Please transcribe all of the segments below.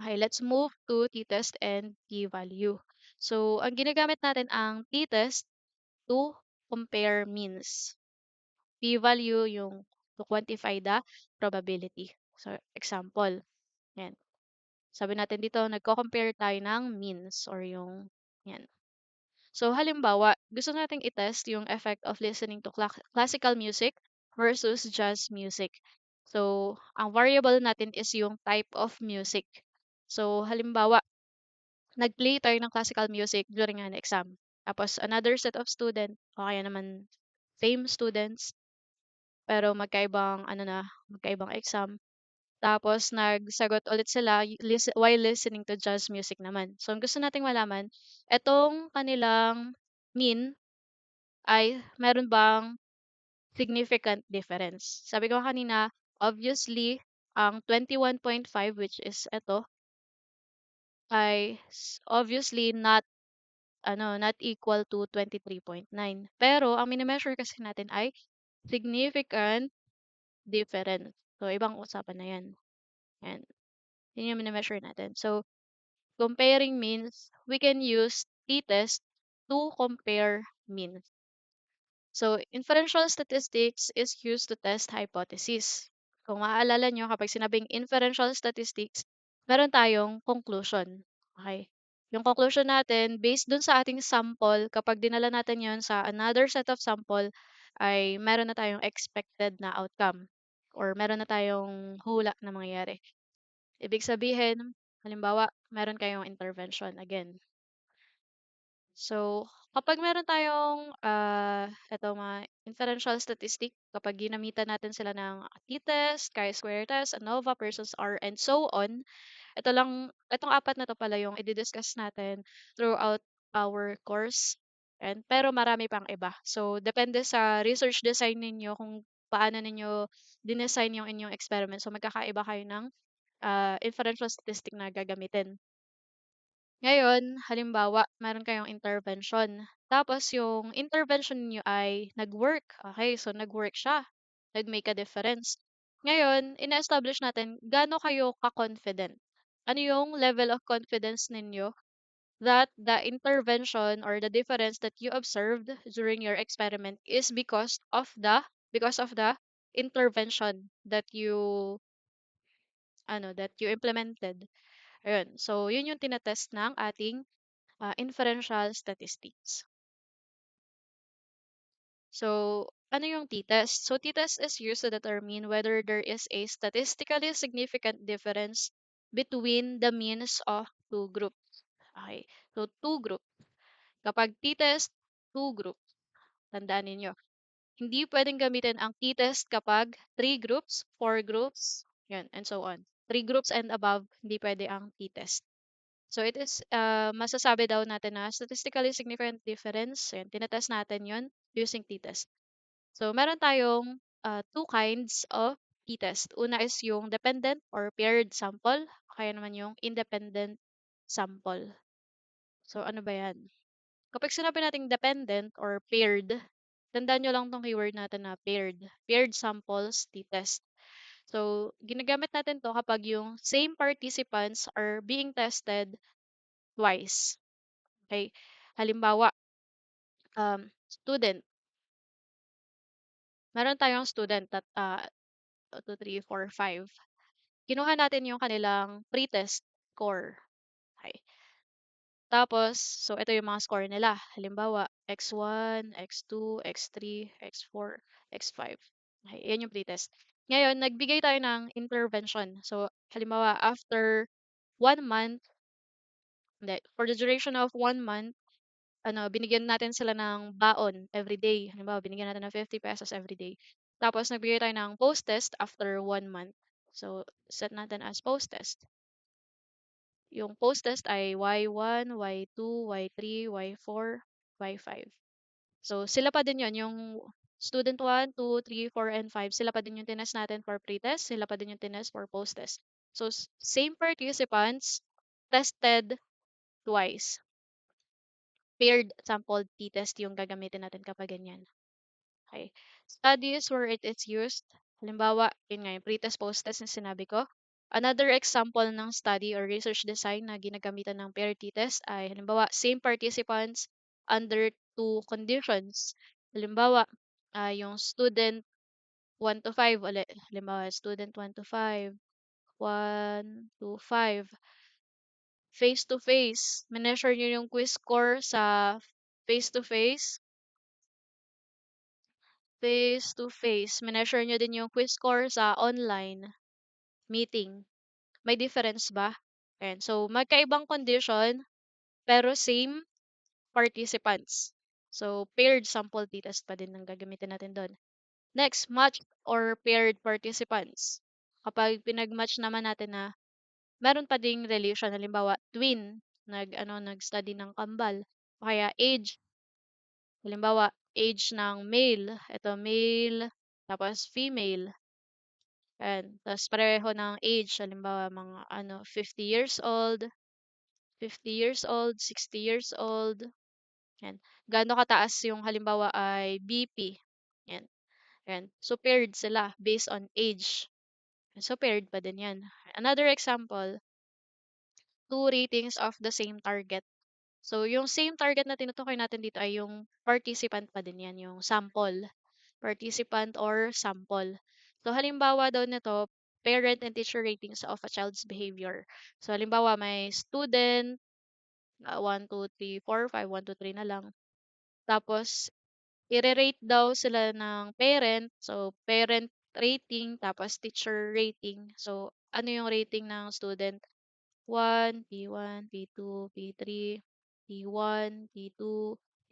Okay, let's move to t-test and p-value. So, ang ginagamit natin ang t-test to compare means. P-value yung to quantify the probability. So, example, yan. Sabi natin dito, nagko-compare tayo ng means or yung, yan. So, halimbawa, gusto nating i-test yung effect of listening to classical music versus jazz music. So, ang variable natin is yung type of music. So, halimbawa, nag-play tayo ng classical music during an exam. Tapos, another set of student, o kaya naman same students, pero magkaibang exam. Tapos, nagsagot ulit sila while listening to jazz music naman. So, ang gusto nating malaman, etong kanilang mean ay meron bang significant difference. Sabi ko kanina, obviously, ang 21.5 which is ito ay obviously not equal to 23.9. Pero ang mini-measure kasi natin ay significant difference. So ibang usapan na 'yan. Yan. Yun yung mini-measure natin. So comparing means, we can use t-test to compare means. So, inferential statistics is used to test hypothesis. Kung maaalala nyo, kapag sinabing inferential statistics, meron tayong conclusion. Okay? Yung conclusion natin, based dun sa ating sample, kapag dinala natin yon sa another set of sample, ay meron na tayong expected na outcome or meron na tayong hula na mangyayari. Ibig sabihin, halimbawa, meron kayong intervention again. So, kapag meron tayong eto mga inferential statistic, kapag ginamitan natin sila ng t-test, chi-square test, ANOVA, Pearson's R, and so on, itong apat na to pala yung i-discuss natin throughout our course. Pero marami pang iba. So, depende sa research design ninyo kung paano ninyo dinesign yung inyong experiment. So, magkakaiba kayo ng inferential statistic na gagamitin. Ngayon, halimbawa, meron kayong intervention. Tapos yung intervention niyo ay nag-work. Okay, so nag-work siya. Nag-make a difference. Ngayon, ina-establish natin gaano kayo ka-confident. Ano yung level of confidence ninyo that the intervention or the difference that you observed during your experiment is because of the intervention that you implemented. Ayun. So, yun yung tinetest ng ating inferential statistics. So, ano yung t-test? So, t-test is used to determine whether there is a statistically significant difference between the means of two groups. Okay. So, two groups. Kapag t-test, two groups. Tandaan ninyo. Hindi pwedeng gamitin ang t-test kapag three groups, four groups, yan, and so on. Three groups and above, hindi pwede ang t-test. So it is masasabi daw natin na statistically significant difference. Ayan, tinetest natin yon using t-test. So meron tayong two kinds of t-test. Una is yung dependent or paired sample, kaya naman yung independent sample. So ano ba yan? Kapag sinabi nating dependent or paired, tandaan nyo lang tong keyword natin na paired. Paired samples t-test. So, ginagamit natin to kapag yung same participants are being tested twice. Okay? Halimbawa, student. Meron tayong student at 2, 3, 4, 5. Kinuha natin yung kanilang pretest score. Okay. Tapos, so ito yung mga score nila. Halimbawa, x1, x2, x3, x4, x5. Okay, yan yung pretest. Ngayon, nagbigay tayo ng intervention. So, halimbawa, after 1 month, hindi, for the duration of 1 month, binigyan natin sila ng baon every day. Halimbawa, binigyan natin ng 50 pesos every day. Tapos, nagbigay tayo ng post-test after 1 month. So, set natin as post-test. Yung post-test ay Y1, Y2, Y3, Y4, Y5. So, sila pa din yon yung student 1, 2, 3, 4, and 5. Sila pa din yung tinest natin for pre-test. Sila pa din yung tinest for post-test. So, same participants tested twice. Paired sample t-test yung gagamitin natin kapag ganyan. Okay. Studies where it is used. Halimbawa, yun nga yung pre-test, post-test na sinabi ko. Another example ng study or research design na ginagamitan ng paired t-test ay halimbawa same participants under two conditions. Halimbawa, yung student 1 to 5 ulit. Halimbawa, student 1 to 5, 1 to 5. Face to face. Mineasure nyo yung quiz score sa face to face. Face to face. Mineasure nyo din yung quiz score sa online meeting. May difference ba? And so, magkaibang condition, pero same participants. So, paired sample t-test pa din ang gagamitin natin doon. Next, matched or paired participants. Kapag pinag-match naman natin na meron pa ding relation, halimbawa, twin, nag-study ng kambal. O kaya age, halimbawa, age ng male, ito male, tapos female. And, tapos pareho ng age, halimbawa, mga 50 years old, 50 years old, 60 years old. Yan. Gaano kataas yung halimbawa ay BP. Yan. Yan. So, paired sila based on age. So, paired pa din yan. Another example, two ratings of the same target. So, yung same target na tinutukoy natin dito ay yung participant pa din yan, yung sample. Participant or sample. So, halimbawa daw nito, parent and teacher ratings of a child's behavior. So, halimbawa, may student, 1, 2, 3, 4, 5, 1, 2, 3 na lang. Tapos, i-rate daw sila ng parent. So, parent rating, tapos teacher rating. So, ano yung rating ng student? 1, P1, P2, P3, P1, P2,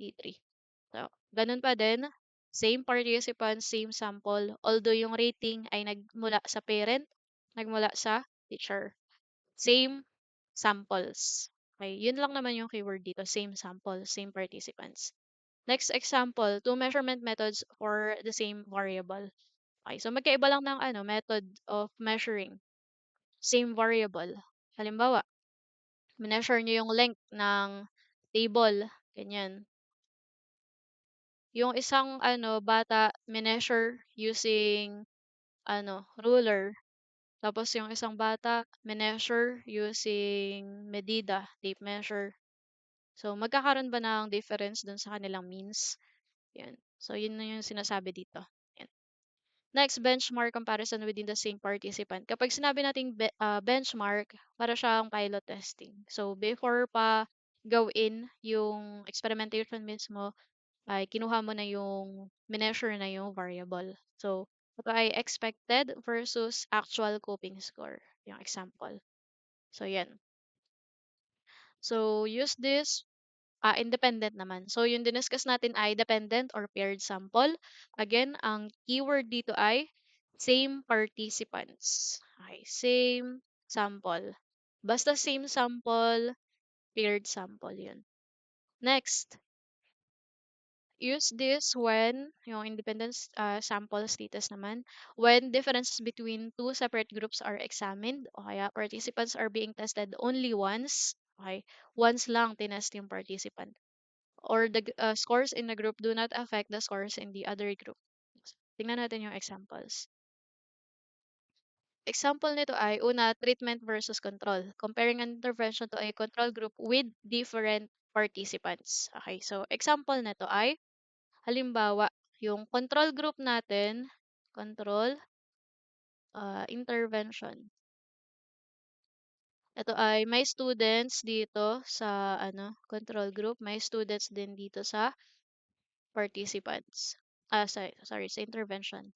P3. So, ganun pa din. Same participants, same sample. Although yung rating ay nagmula sa parent, nagmula sa teacher. Same samples. Okay, yun lang naman yung keyword dito. Same sample, same participants. Next example, two measurement methods for the same variable. Okay, so magkaiba lang ng method of measuring same variable. Halimbawa, measure nyo yung length ng table, ganyan. Yung isang bata measure using ruler. Tapos yung isang bata measure using medida, tape measure. So magkakaroon ba ng difference dun sa kanilang means? Yan. So yun na yung sinasabi dito. Yan. Next, benchmark comparison within the same participant. Kapag sinabi nating benchmark, para siyang pilot testing. So, before pa gawin yung experimentation mismo, ay kinuha mo na yung, mineasure na yung variable. So, ito ay expected versus actual coping score. Yung example. So, yan. So, use this independent naman. So, yung diniscuss natin ay dependent or paired sample. Again, ang keyword dito ay same participants. Okay, same sample. Basta same sample, paired sample yun. Next, use this when, yung independent sample status naman, when differences between two separate groups are examined, o kaya participants are being tested only once, okay, once lang tinest yung participant or the scores in the group do not affect the scores in the other group. Tingnan natin yung examples. Example nito ay una, treatment versus control. Comparing an intervention to a control group with different participants. Okay, so example nito ay halimbawa, yung control group natin, control intervention. Ito ay may students dito sa control group, may students din dito sa participants. Sorry, sa intervention.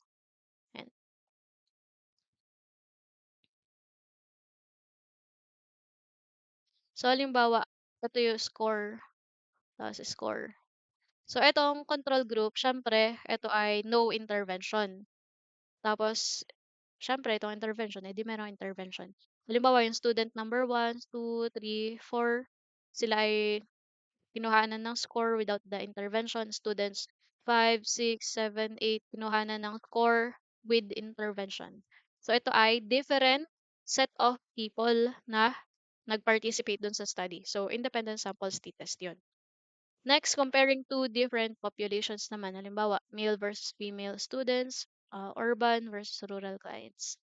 Ayan. So, halimbawa, ito yung score. Tapos score. So, itong control group, syempre, ito ay no intervention. Tapos, syempre, itong intervention, edi merong intervention. Halimbawa, yung student number 1, 2, 3, 4, sila ay kinuhanan ng score without the intervention. Students 5, 6, 7, 8, kinuhanan ng score with intervention. So, ito ay different set of people na nag-participate dun sa study. So, independent samples t-test yun. Next, comparing two different populations naman. Halimbawa, male versus female students, urban versus rural clients.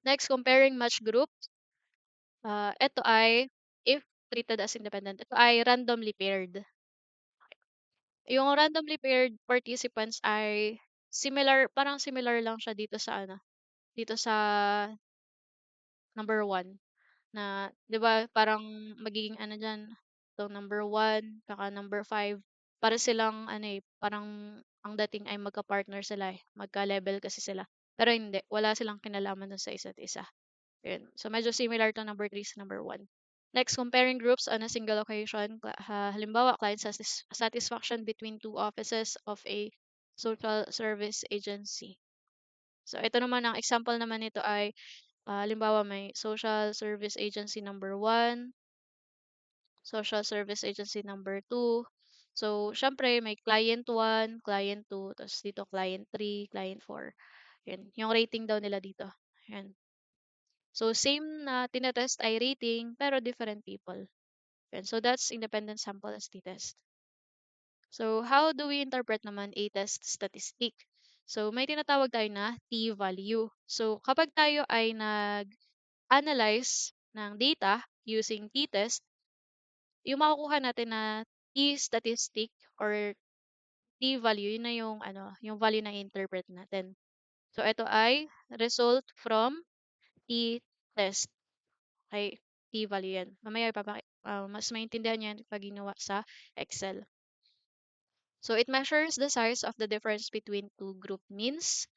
Next, comparing match group. Ito ay if treated as independent, ito ay randomly paired. Yung randomly paired participants ay similar, parang similar lang siya dito sa ano, dito sa number one. Na 'di ba parang magiging ano diyan, so number one tsaka number five para silang ano, eh, parang ang dating ay magka-partner sila, eh, magka-level kasi sila. Pero hindi, wala silang kinalaman dun sa isa't isa, yun. So medyo similar 'tong number three sa number one. Next, comparing groups on a single occasion. Halimbawa, client satisfaction between two offices of a social service agency. So ito naman, ang example naman nito ay halimbawa may social service agency number one, social service agency number two. So, syempre may client one, client two, tapos dito client three, client four. Yan, yung rating daw nila dito. Yan. So, same na tinetest ay rating, pero different people. Yan. So, that's independent sample as t-test. So, how do we interpret naman a test statistic? So, may tinatawag tayo na t-value. So, kapag tayo ay nag-analyze ng data using t-test, yung makukuha natin na t-statistic or t-value, yun na yung ano, yung value na interpret natin. So, ito ay result from t-test. Okay, t-value yan. Mamaya mas maintindihan yan pag ginawa sa Excel. So, it measures the size of the difference between two group means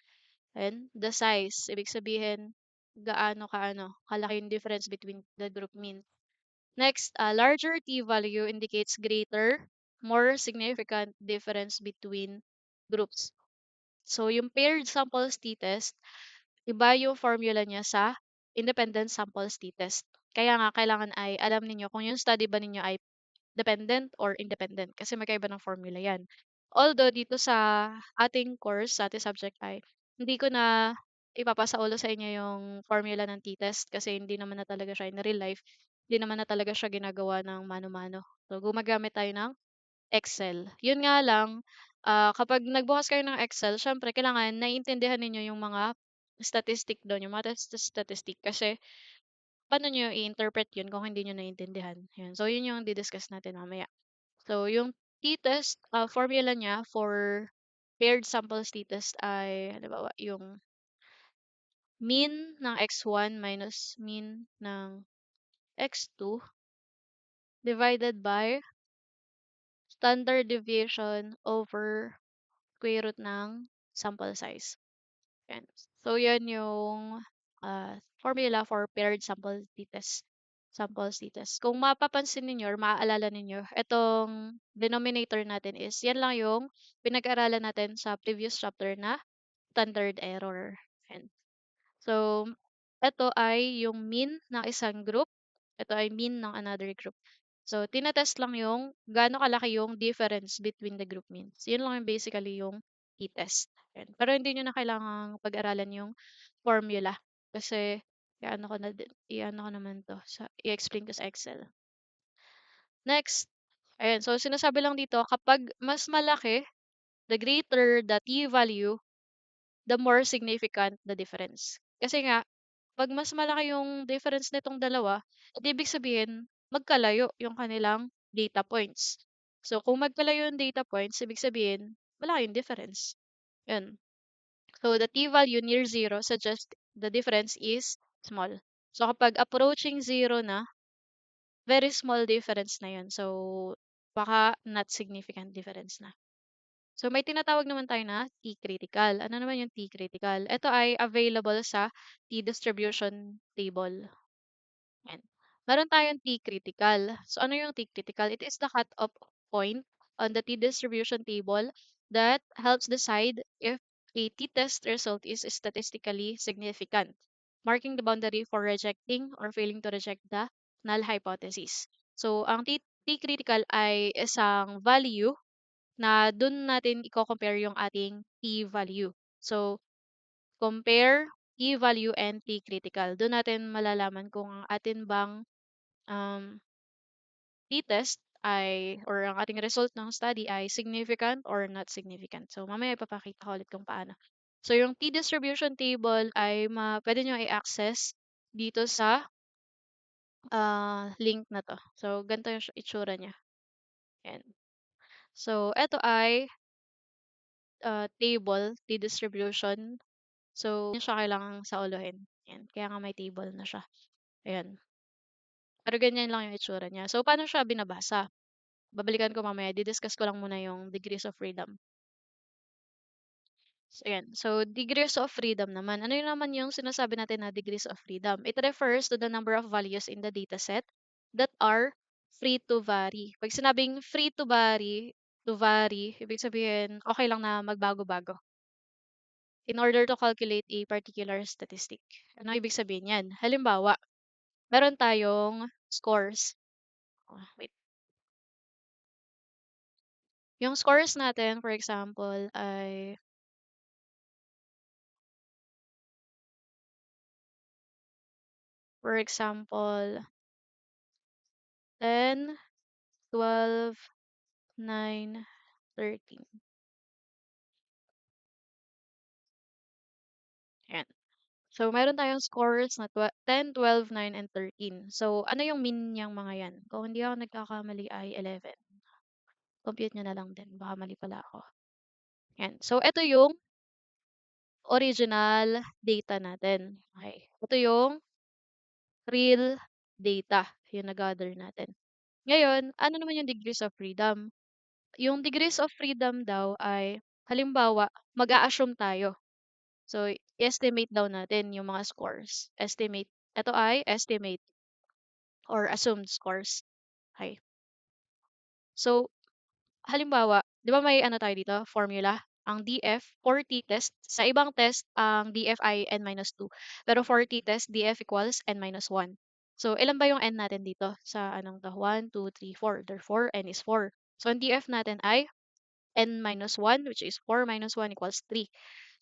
and the size. Ibig sabihin, kalaki yung difference between the group means. Next, a larger t-value indicates greater, more significant difference between groups. So, yung paired samples t-test, iba yung formula niya sa independent samples t-test. Kaya nga, kailangan ay alam ninyo kung yung study ba ninyo ay dependent or independent kasi magkaiba ng formula yan. Although dito sa ating course, sa ating subject ay hindi ko na ipapasaulo sa inyo yung formula ng t-test kasi hindi naman na talaga siya in real life. Hindi naman na talaga siya ginagawa ng mano-mano. So, gumagamit tayo ng Excel. Yun nga lang, kapag nagbukas kayo ng Excel, syempre kailangan naiintindihan ninyo yung mga statistic doon, yung mga statistic kasi paano niyo i-interpret yun kung hindi niyo naiintindihan. Yun. So, yun yung di-discuss natin mamaya. So, yung t-test, formula niya for paired samples t-test ay, halimbawa, yung mean ng x1 minus mean ng x2 divided by standard deviation over square root ng sample size. Yan. So, yan yung formula for paired samples t-test. Kung mapapansin ninyo or maaalala ninyo, itong denominator natin is yan lang yung pinag-aralan natin sa previous chapter na standard error. Yan. So, ito ay yung mean ng isang group. Ito ay mean ng another group. So, tinetest lang yung gaano kalaki yung difference between the group means. Yun lang yung basically yung t-test. Yan. Pero hindi nyo na kailangang pag-aralan yung formula. Kasi, i-ano ko naman to, i-explain ko sa Excel. Next, ayan, so sinasabi lang dito, kapag mas malaki, the greater the t-value, the more significant the difference. Kasi nga, pag mas malaki yung difference nitong dalawa, ibig sabihin, magkalayo yung kanilang data points. So, kung magkalayo yung data points, ibig sabihin, malaki yung difference. Yun. So, the t-value near zero suggests the difference is small. So, kapag approaching zero na, very small difference na yun. So, baka not significant difference na. So, may tinatawag naman tayo na t-critical. Ano naman yung t-critical? Ito ay available sa t-distribution table. Yan. Meron tayong t-critical. So, ano yung t-critical? It is the cutoff point on the t-distribution table that helps decide if a t-test result is statistically significant, marking the boundary for rejecting or failing to reject the null hypothesis. So, ang t-critical ay isang value na dun natin i-compare yung ating p-value. So, compare p-value and p-critical. Doon natin malalaman kung ang atin bang um, t-test ay or ang ating result ng study ay significant or not significant. So, mamaya ipapakita ko ulit kung paano. So, yung t-distribution table ay pwede nyo i-access dito sa link na to. So, ganito yung itsura niya. Yan. So, eto ay table, t-distribution. So, hindi siya kailangang sauluhin. Yan. Kaya nga may table na siya. Ayan. Pero ganyan lang yung itsura niya. So, paano siya binabasa? Babalikan ko mamaya. Didiscuss ko lang muna yung degrees of freedom. So, ayan. So, degrees of freedom naman. Ano yun naman yung sinasabi natin na degrees of freedom? It refers to the number of values in the dataset that are free to vary. Pag sinabing free to vary, ibig sabihin, okay lang na magbago-bago in order to calculate a particular statistic. Ano ibig sabihin yan? Halimbawa, meron tayong scores. Wait. Yung scores natin, for example, ay for example, 10, 12, 9, 13. Ayan. So, meron tayong scores na 10, 12, 9, and 13. So, ano yung mean niyang mga yan? Kung hindi ako nagkakamali ay 11. Compute nyo na lang din. Baka mali pala ako. Ayan. So, ito yung original data natin. Okay. Ito yung real data. Yung nag-gather natin. Ngayon, ano naman yung degrees of freedom? Yung degrees of freedom daw ay, halimbawa, mag-a-assume tayo. So, estimate daw natin yung mga scores. Estimate. Ito ay estimate or assumed scores. Okay. So, halimbawa, di ba may ano tayo dito, formula? Ang DF for t-test. Sa ibang test, ang DF ay n-2. Pero for t-test, DF equals n-1. So, ilan ba yung n natin dito? Sa anong to? 1, 2, 3, 4. Therefore, n is 4. So, ang DF natin ay n-1, which is 4 minus 1 equals 3.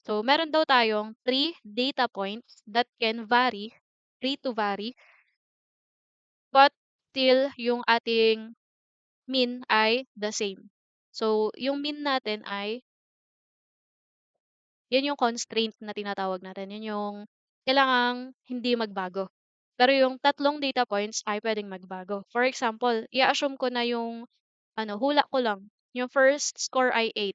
So, meron daw tayong 3 data points that can vary, free to vary, but still yung ating mean ay the same. So, yung mean natin ay, yan yung constraint na tinatawag natin. Yan yung kailangang hindi magbago. Pero yung tatlong data points ay pwedeng magbago. For example, i-assume ko na yung, hula ko lang. Yung first score ay 8.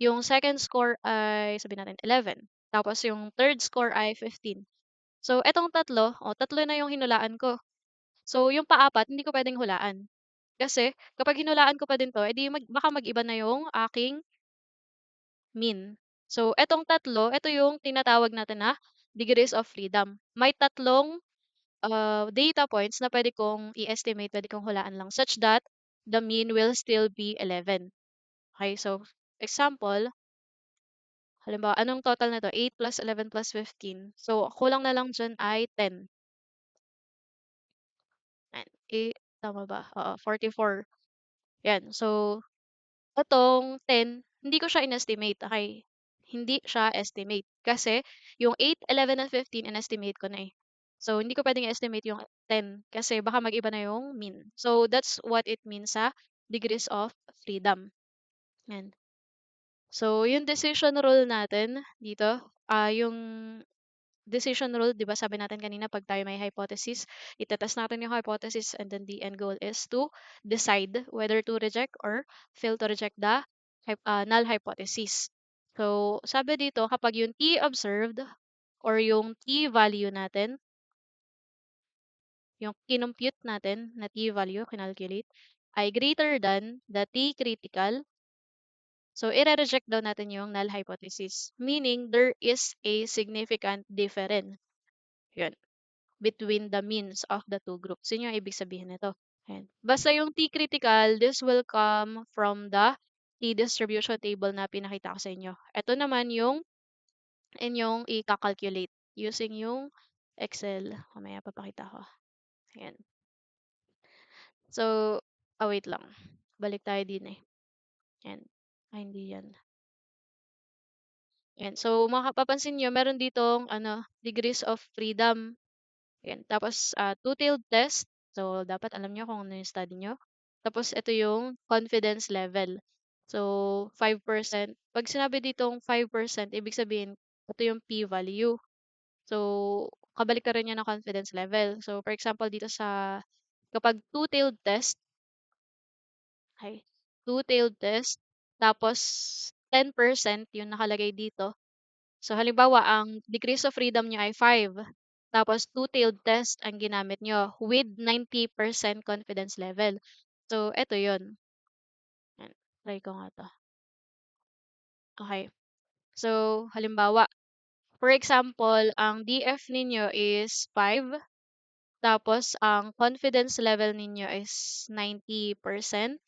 Yung second score ay, sabihin natin, 11. Tapos yung third score ay 15. So, etong tatlo, tatlo na yung hinulaan ko. So, yung paapat, hindi ko pwedeng hulaan. Kasi, kapag hinulaan ko pa din to, edi baka mag-iba na yung aking mean. So, etong tatlo, ito yung tinatawag natin na degrees of freedom. May tatlong data points na pwede kong i-estimate, pwede kong hulaan lang, such that the mean will still be 11. Okay, so, example, halimbawa, anong total na to? 8 plus 11 plus 15. So, kulang na lang dyan ay 10. Ayan, tama ba? Oo, 44. Yan. So, itong 10, hindi ko siya in-estimate. Okay? Hindi siya estimate. Kasi, yung 8, 11, and 15, in-estimate ko na eh. So, hindi ko pwedeng i-estimate yung 10 kasi baka mag-iba na yung mean. So, that's what it means sa degrees of freedom. Yan. So, yung decision rule natin dito, yung decision rule, 'di ba sabi natin kanina pag tayo may hypothesis, itetest natin yung hypothesis and then the end goal is to decide whether to reject or fail to reject the null hypothesis. So, sabi dito kapag yung t observed or yung t value natin, yung kinompute natin na t value, kinalculate, ay greater than the t critical, so i-reject daw natin yung null hypothesis. Meaning, there is a significant difference. Yun, between the means of the two groups. Yun yung ibig sabihin nito. Ayan. Basta yung T-critical, this will come from the T-distribution table na pinakita ko sa inyo. Ito naman yung inyong i-calculate using yung Excel. Mamaya papakita ko. Ayan. So, wait lang. Balik tayo din eh. Ayan. Hindi yan. Ayan. So, makapapansin nyo, meron ditong degrees of freedom. Ayan. Tapos, two-tailed test. So, dapat alam nyo kung ano yung study nyo. Tapos, ito yung confidence level. So, 5%. 'Pag sinabi ditong 5%, ibig sabihin, ito yung p-value. So, kabalikaran niya ng confidence level. So, for example, dito sa kapag two-tailed test, ay, two-tailed test, tapos 10% yung nakalagay dito. So, halimbawa, ang degrees of freedom niyo ay 5. Tapos, two-tailed test ang ginamit nyo with 90% confidence level. So, eto yun. Yan. Try ko nga to. Okay. So, halimbawa, for example, ang DF ninyo is 5. Tapos, ang confidence level ninyo is 90%.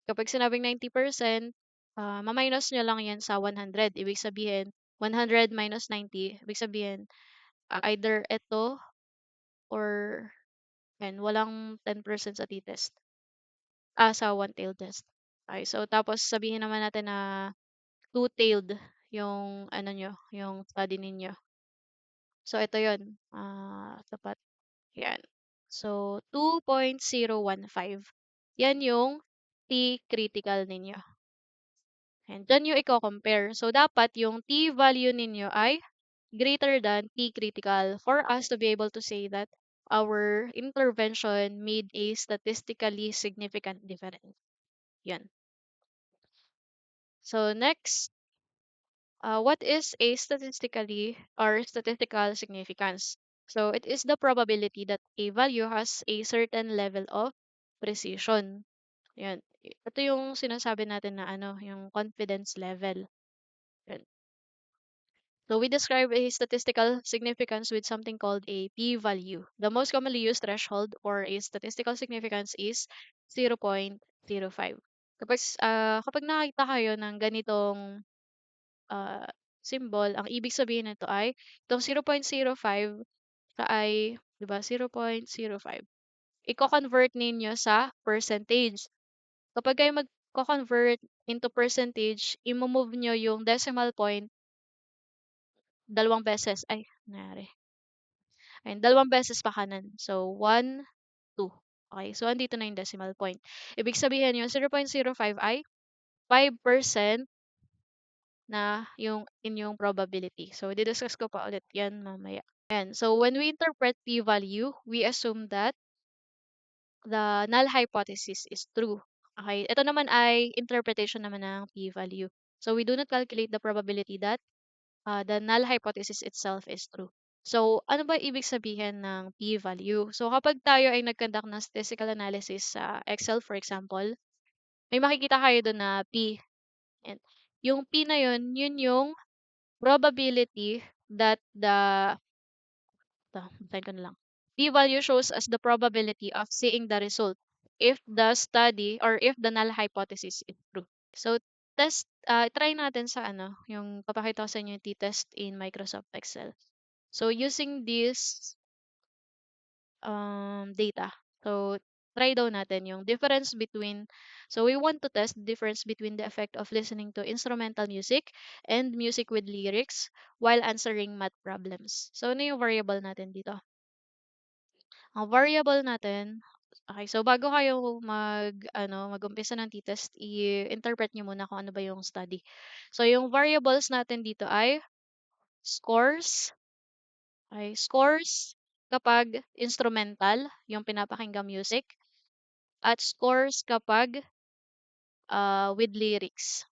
Kapag sinabing 90%, ma-minus nyo lang yan sa 100. Ibig sabihin, 100 minus 90, ibig sabihin, either ito or yan, walang 10% sa t-test. Sa one-tailed test. Okay, so tapos sabihin naman natin na two-tailed yung ano nyo, yung study ninyo. So ito yun, sapat. Yan. So 2.015. Yan yung T-critical ninyo. And dyan yung i-compare. So dapat yung T-value ninyo ay greater than T-critical for us to be able to say that our intervention made a statistically significant difference. Yan. So next, what is a statistically or statistical significance? So it is the probability that a value has a certain level of precision. Yan. Ito yung sinasabi natin na ano, yung confidence level. Yan. So we describe a statistical significance with something called a p-value. The most commonly used threshold for a statistical significance is 0.05. Kapag nakita kayo ng ganitong ah, symbol, ang ibig sabihin nito ay itong 0.05 ay, 'di ba, 0.05. Iko-convert ninyo sa percentage. Kapag kayo magko-convert into percentage, imo-move nyo yung decimal point dalawang beses. Ay, nangyari. Ayun, dalawang beses pa kanan. So, 1, 2. Okay, so andito na yung decimal point. Ibig sabihin yung 0.05 ay 5% na yung inyong probability. So, didiscuss ko pa ulit yan mamaya. And so, when we interpret p-value, we assume that the null hypothesis is true. Okay, ito naman ay interpretation naman ng p-value. So, we do not calculate the probability that the null hypothesis itself is true. So, ano ba ibig sabihin ng p-value? So, kapag tayo ay nag-conduct ng statistical analysis sa Excel, for example, may makikita kayo doon na p. And yung p na yun yung probability that basahin ko na lang. P-value shows us the probability of seeing the result if the study or if the null hypothesis is true. So, try natin sa ano, yung papakita ko sa inyo yung t-test in Microsoft Excel. So, using this data. So, try daw natin yung difference between, so we want to test the difference between the effect of listening to instrumental music and music with lyrics while answering math problems. So, ano yung variable natin dito? Ang variable natin, okay, so bago kayo mag-umpisa ng t-test, i-interpret nyo muna kung ano ba yung study. So, yung variables natin dito ay scores, scores kapag instrumental, yung pinapakinggang music, at scores kapag with lyrics.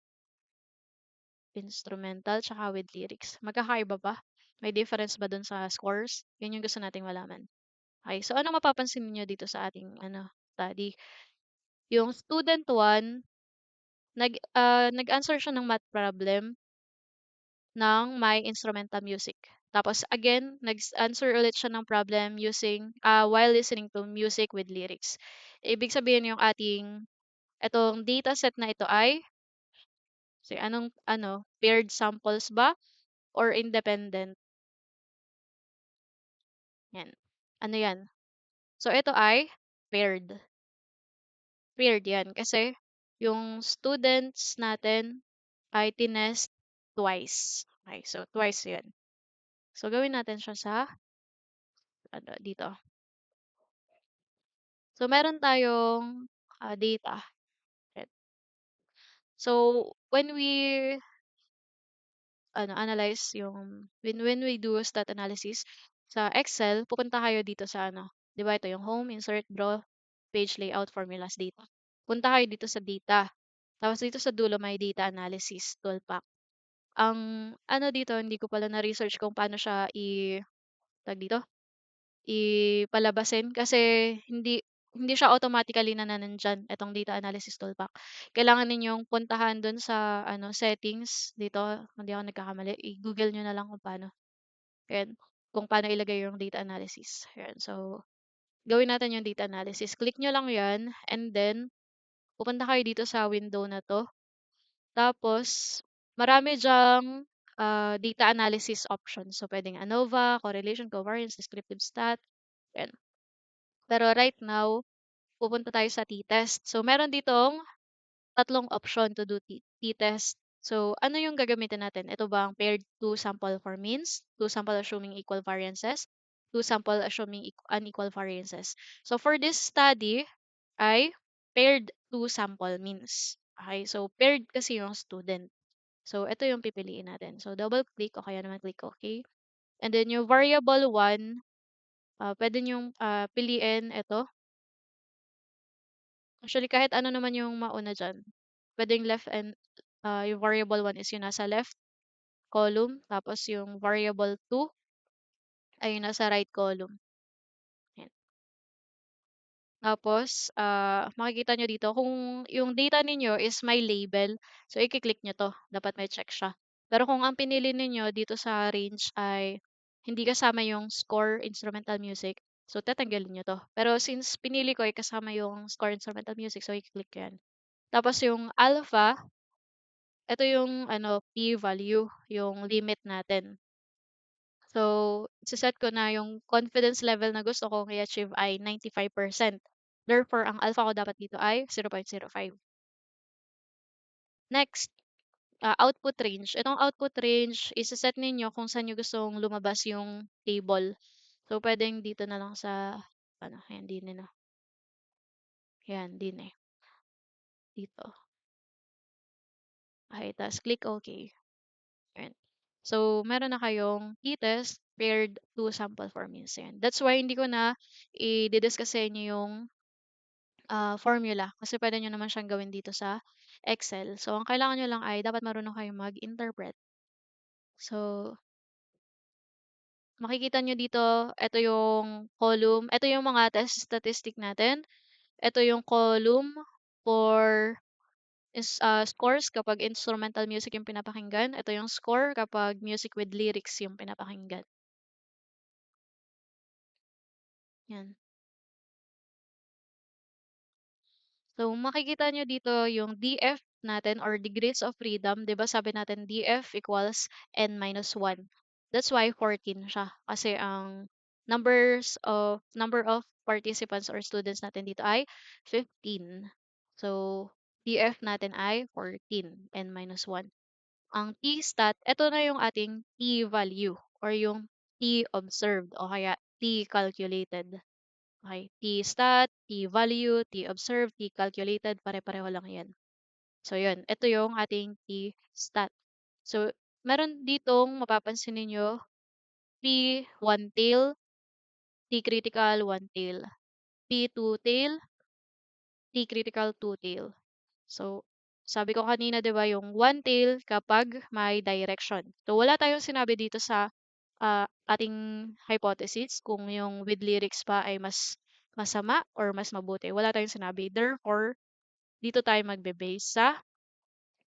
Instrumental tsaka with lyrics. Magkakaiba ba? May difference ba dun sa scores? Yun yung gusto nating malaman. Okay, so ano mapapansin niyo dito sa ating study? Yung student 1, nag-answer siya ng math problem ng may instrumental music. Tapos again, nag-answer ulit siya ng problem while listening to music with lyrics. Ibig sabihin yung etong data set na ito ay, paired samples ba or independent? Yan. Ano yan? So ito ay paired. Paired yan kasi yung students natin ay tinest twice. Okay, so twice yun. So gawin natin siya sa dito. So meron tayong data. So, analyze yung when we do stat analysis sa Excel, pupunta kayo dito sa 'di ba ito yung home, insert, draw, page layout, formulas, data. Punta kayo dito sa data. Tapos dito sa dulo may data analysis toolpack. Ang dito, hindi ko pala na-research kung paano siya tawag dito, palabasin kasi hindi hindi siya automatically na nandiyan itong data analysis toolpack. Kailangan ninyong puntahan dun sa settings dito, kung di ako nagkakamali, i-Google niyo na lang kung paano. Ayan, kung paano ilagay yung data analysis. Ayan, so gawin natin yung data analysis. Click niyo lang 'yan and then pupunta kayo dito sa window na 'to. Tapos marami diyang data analysis options. So pwedeng ANOVA, correlation, covariance, descriptive stat, 'yan. Pero right now, pupunta tayo sa t-test. So, meron ditong tatlong option to do t-test. So, ano yung gagamitin natin? Ito ba ang paired two sample for means, two sample assuming equal variances, two sample assuming unequal variances. So, for this study, ay paired two sample means. Okay, so paired kasi yung student. So, ito yung pipiliin natin. So, double click o kaya naman click OK. And then yung variable 1, pwede nyong piliin ito. Actually, kahit ano naman yung mauna dyan. Pwedeng left and yung variable 1 is yung nasa left column. Tapos yung variable 2 ay yung nasa right column. Yan. Tapos, makikita nyo dito, kung yung data ninyo is may label, so i-click nyo to. Dapat may check siya. Pero kung ang pinili ninyo dito sa range ay hindi kasama yung score instrumental music, so tatanggalin nyo to. Pero since pinili ko ay kasama yung score instrumental music, so i-click ko yan. Tapos yung alpha, ito yung p-value, yung limit natin. So, set ko na yung confidence level na gusto kong i-achieve ay 95%. Therefore, ang alpha ko dapat dito ay 0.05. Next, output range. Itong output range, isa-set ninyo kung saan nyo gustong lumabas yung table. So, pwedeng dito na lang sa, ayan, din na. Ayan, din eh. Dito. Okay, tapos click OK. Ayan. So, meron na kayong t-test paired to sample formulas. Ayan. That's why hindi ko na i-discuss sa inyo yung formula. Kasi pwede nyo naman siyang gawin dito sa Excel. So, ang kailangan nyo lang ay dapat marunong kayong mag-interpret. So, makikita nyo dito, ito yung column. Ito yung mga test statistic natin. Ito yung column for scores kapag instrumental music yung pinapakinggan. Ito yung score kapag music with lyrics yung pinapakinggan. Yan. So, makikita nyo dito yung DF natin or degrees of freedom. 'Di ba sabi natin DF equals n minus 1. That's why 14 siya. Kasi ang number of participants or students natin dito ay 15. So, DF natin ay 14, n minus 1. Ang T-stat, ito na yung ating T-value or yung T observed o kaya T calculated. Okay, T-stat, T-value, T-observed, T-calculated, pare-pareho lang yan. So, yun. Ito yung ating T-stat. So, meron ditong mapapansin ninyo, P one tail, T critical one tail, P two tail, T critical two tail. So, sabi ko kanina 'di ba yung one tail kapag may direction. So, wala tayong sinabi dito sa ating hypothesis kung yung with lyrics pa ay mas masama or mas mabuti. Wala tayong sinabi. Therefore, dito tayo magbe-base sa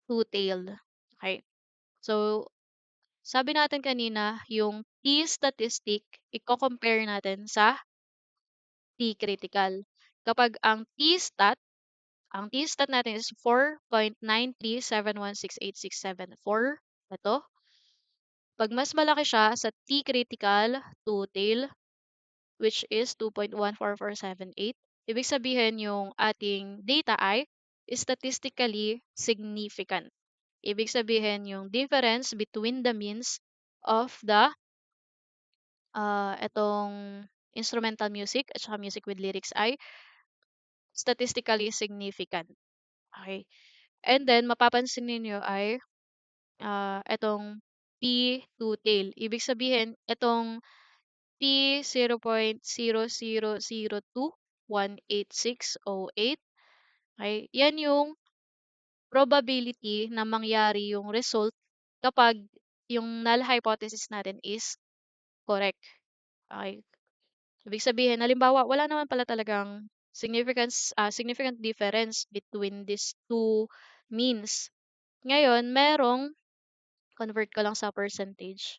two-tailed. Okay. So, sabi natin kanina, yung t-statistic, i-compare natin sa t-critical. Kapag ang t-stat natin is 4.93716867. Ito. Pag mas malaki siya sa t-critical, two-tail, which is 2.14478. Ibig sabihin yung ating data ay statistically significant. Ibig sabihin yung difference between the means of the itong instrumental music at saka music with lyrics ay statistically significant. Okay. And then mapapansin ninyo ay, itong P two-tail. Ibig sabihin itong P0.000218608 ay yan yung probability na mangyari yung result kapag yung null hypothesis natin is correct. Okay. Ibig sabihin, halimbawa, wala naman pala talagang significant difference between these two means. Ngayon, convert ko lang sa percentage.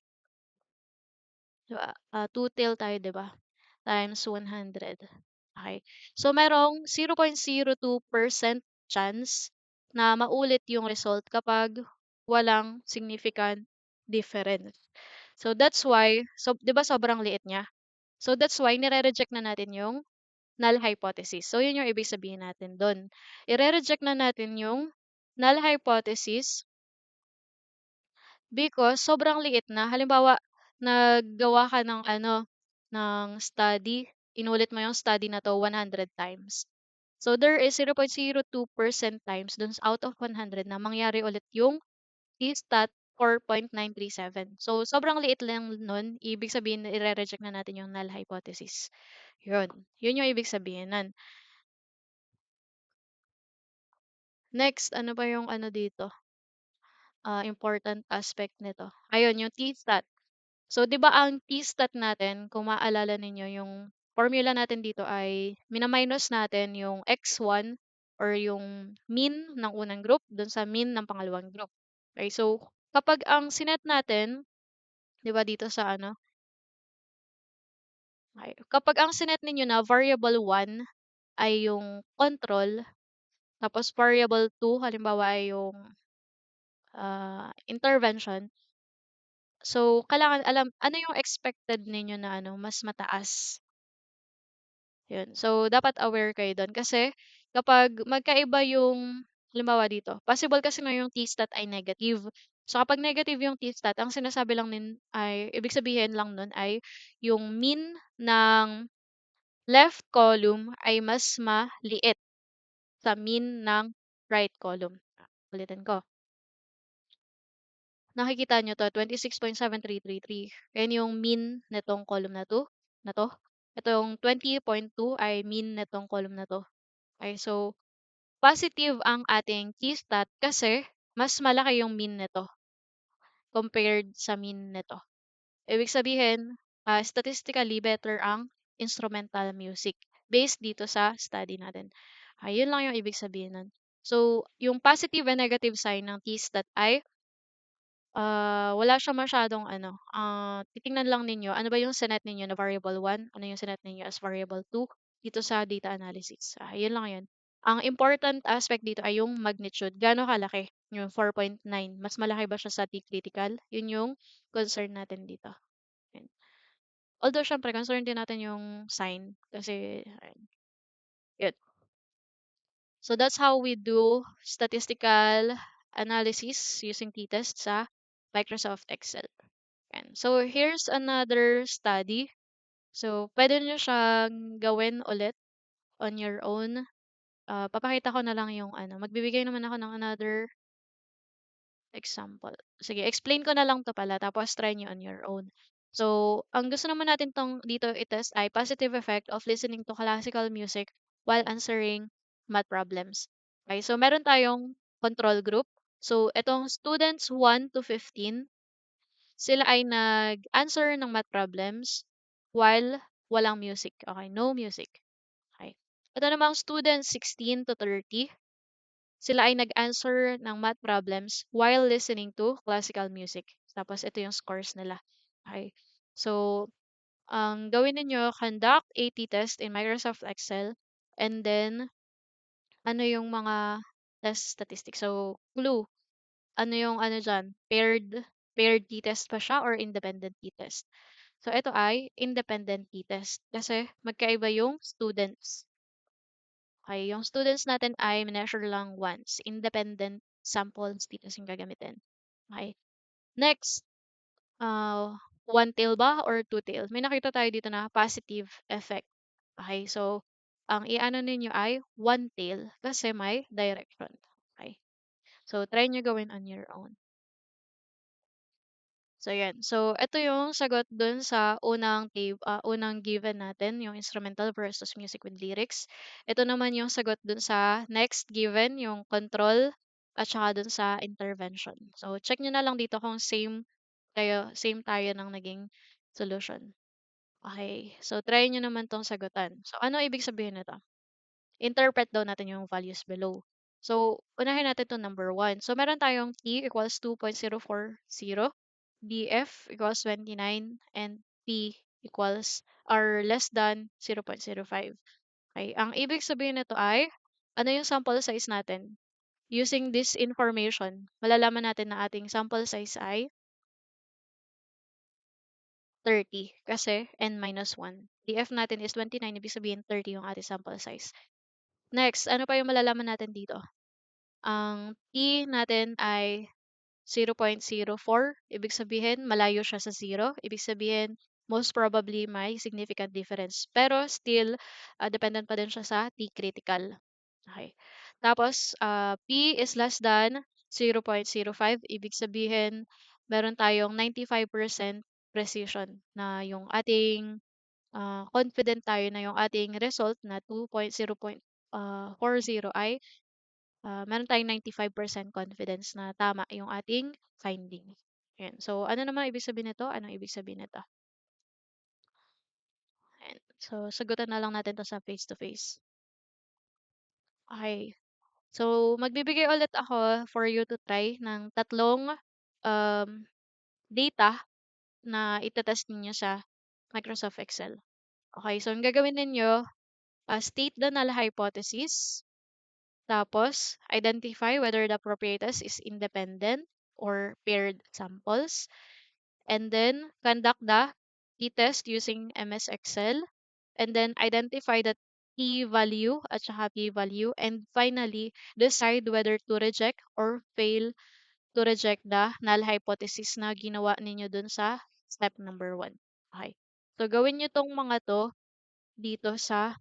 Diba? Two-tail tayo, di ba? Times 100. Okay. So, merong 0.02% chance na maulit yung result kapag walang significant difference. So, that's why, so, di ba sobrang liit niya? So, that's why, nire-reject na natin yung null hypothesis. So, yun yung ibig sabihin natin doon. I-reject na natin yung null hypothesis because sobrang liit na. Halimbawa, naggawa ka ng ng study, inulit mo yung study na to 100 times. So, there is 0.02% times dun out of 100 na mangyari ulit yung T-stat 4.937. So, sobrang liit lang nun. Ibig sabihin, i-reject na natin yung null hypothesis. Yun. Yun yung ibig sabihin nun. Next, ano ba yung dito? Important aspect nito. Ayun, yung T-stat. So, 'di ba ang T-stat natin, kung maaalala ninyo, yung formula natin dito ay mina-minus natin yung x1 or yung mean ng unang group dun sa mean ng pangalawang group. Okay, so kapag ang sinet natin, 'di ba dito sa okay, kapag ang sinet ninyo na variable 1 ay yung control, tapos variable 2 halimbawa ay yung intervention. So, kailangan alam ano yung expected ninyo na mas mataas. Yun. So, dapat aware kayo do'n kasi kapag magkaiba yung halimbawa dito, possible kasi na yung T-stat ay negative. So, kapag negative yung T-stat, ang sinasabi lang ay, ibig sabihin lang nun ay yung mean ng left column ay mas maliit sa mean ng right column. Ulitin ko. Nakikita nyo to, 26.7333. Yan yung mean netong column na to. Ito yung 20.2 ay mean netong column na to. Okay, so positive ang ating T-stat kasi mas malaki yung mean nito compared sa mean nito. Ibig sabihin, statistically better ang instrumental music based dito sa study natin. Ayun lang yung ibig sabihin nun. So, yung positive and negative sign ng T-stat ay wala siya masyadong titingnan lang ninyo ano ba yung sinet ninyo na variable 1, ano yung sinet ninyo as variable 2 dito sa data analysis. Yun lang yun. Ang important aspect dito ay yung magnitude. Gaano kalaki? Yung 4.9. Mas malaki ba siya sa T-critical? Yun yung concern natin dito. Yun. Although, syempre, concern din natin yung sign kasi, ayun. Yun. So, that's how we do statistical analysis using t-test sa Microsoft Excel. Yan. So, here's another study. So, pwede nyo siyang gawin ulit on your own. Papakita ko na lang yung magbibigay naman ako ng another example. Sige, explain ko na lang to pala, tapos try nyo on your own. So, ang gusto naman natin dito i-test ay positive effect of listening to classical music while answering math problems. Okay, so meron tayong control group. So, itong students 1 to 15, sila ay nag-answer ng math problems while walang music. Okay, no music. Okay. Ito namang students 16 to 30, sila ay nag-answer ng math problems while listening to classical music. Tapos ito yung scores nila. Okay. So, ang gawin ninyo, conduct a t-test in Microsoft Excel and then ano yung mga test statistics. So, clue. Ano yung dyan? Paired t-test pa siya or independent t-test? So, ito ay independent t-test kasi magkaiba yung students. Okay, yung students natin ay measure lang once. Independent samples dito yung gagamitin. Okay. Next, one tail ba or two tail? May nakita tayo dito na positive effect. Okay, so ang iano ninyo ay one tail kasi may direction. Okay. So, try nyo gawin on your own. So, yan. So, ito yung sagot dun sa unang given natin, yung instrumental versus music with lyrics. Ito naman yung sagot dun sa next given, yung control, at saka dun sa intervention. So, check nyo na lang dito kung same tayo ng naging solution. Okay. So, try nyo naman tong sagutan. So, ano ibig sabihin nito? Interpret daw natin yung values below. So, unahin natin to number 1. So, meron tayong T equals 2.040, DF equals 29, and P equals or less than 0.05. Okay. Ang ibig sabihin nito ay, ano yung sample size natin? Using this information, malalaman natin na ating sample size ay 30 kasi n-1. DF natin is 29, ibig sabihin 30 yung ating sample size. Next, ano pa yung malalaman natin dito? Ang T natin ay 0.04, ibig sabihin malayo siya sa 0. Ibig sabihin most probably may significant difference. Pero still, dependent pa din siya sa T critical. Okay. Tapos, P is less than 0.05. Ibig sabihin, meron tayong 95% precision na yung ating confident tayo na yung ating result na 2.0.40 ay meron tayong 95% confidence na tama yung ating finding. Ayan. So, ano naman ibig sabihin nito? Anong ibig sabihin nito? Ayan. So, sagutan na lang natin to sa face-to-face. Okay. So, magbibigay ulit ako for you to try ng tatlong um, data na itetest ninyo sa Microsoft Excel. Okay. So, ang gagawin ninyo, state the null hypothesis. Tapos, identify whether the proprietors is independent or paired samples. And then, conduct the t-test using MS Excel. And then, identify the t-value at saka p-value. And finally, decide whether to reject or fail to reject the null hypothesis na ginawa ninyo dun sa step number 1. Okay. So, gawin nyo tong mga to dito sa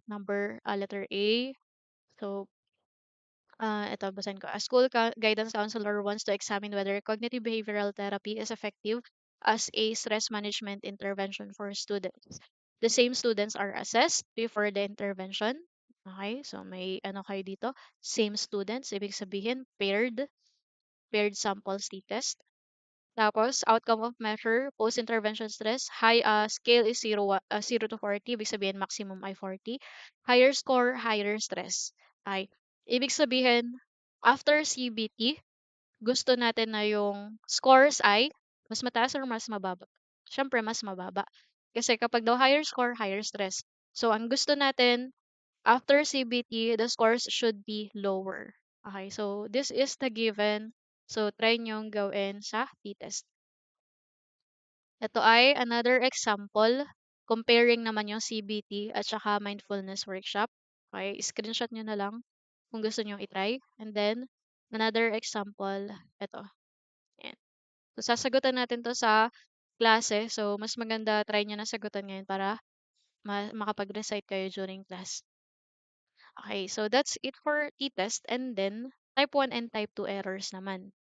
letter A. So, ito, basahin ko. A school guidance counselor wants to examine whether cognitive behavioral therapy is effective as a stress management intervention for students. The same students are assessed before the intervention. Okay, so may ano kayo dito? Same students, ibig sabihin paired samples test. Tapos, outcome of measure, post-intervention stress, high scale is 0 to 40, ibig sabihin maximum ay 40. Higher score, higher stress. Ay, ibig sabihin, after CBT, gusto natin na yung scores ay mas mataas or mas mababa. Siyempre, mas mababa. Kasi kapag daw higher score, higher stress. So, ang gusto natin, after CBT, the scores should be lower. Okay, so this is the given. So, try nyong gawin sa t-test. Ito ay another example, comparing naman yung CBT at saka mindfulness workshop. Okay, screenshot nyo na lang kung gusto nyo itry. And then, another example, ito. Ayan. So, sasagutan natin to sa klase. So, mas maganda try nyo na sagutan ngayon para makapag-recite kayo during class. Okay, so that's it for t-test. And then, type 1 and type 2 errors naman.